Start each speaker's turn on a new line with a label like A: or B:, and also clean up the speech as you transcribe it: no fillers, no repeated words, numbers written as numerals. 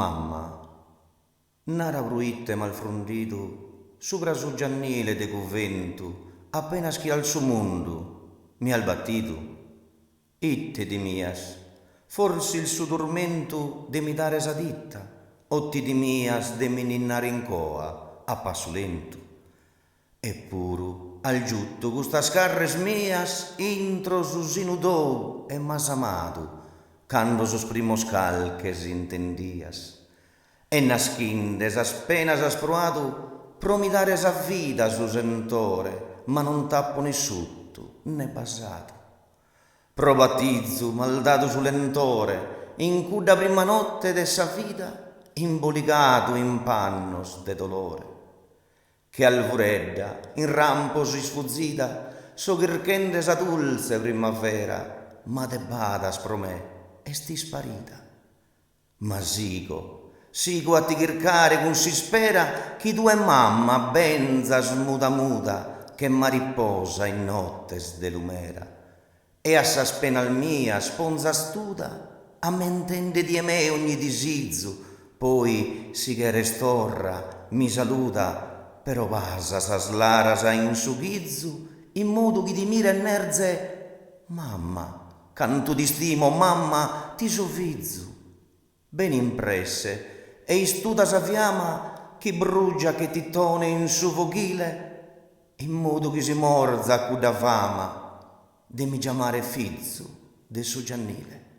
A: Mamma, nara bruitte malfronditu, sopra su giannile de conventu, appena schi al suo mondo, mi al battitu. Itte di mias, forse il suo tormento de mi dare sa ditta, otti di mias de mi ninnare in coa, a passo lento. Eppuru, al giutto, gusta scarres mias, intro su sinudou e m'has amatu, cando sos primos calches intendias. E naschindes as penas has proatu, promidares a vida su sentore, ma non tappo né sotto né passato. Probatizzu maldato su lentore, in cudda prima notte dessa vita, imbolicato in pannos de dolore. Che alvuredda, in rampo si sfuzzita, so chirchende sa dulce primavera, ma te badas pro me, e sti sparita. Ma sigo a ti chircare con si spera chi tu è mamma benza smuta muta che mariposa in nottes de lumera. E a sa spena mia sponza astuta a mentende di me ogni disizzu, poi si che restorra mi saluta però vasa sa slara sa in su ghizzu in modo chi ti mira e nerze mamma. Cantu ti stimo, mamma, ti sovvizzu. Ben impresse, e istuta sa fiamma chi brugia che ti tone in su fochile, in modo che si morza a cuda fama, de mi chiamare fizzu de su giannile.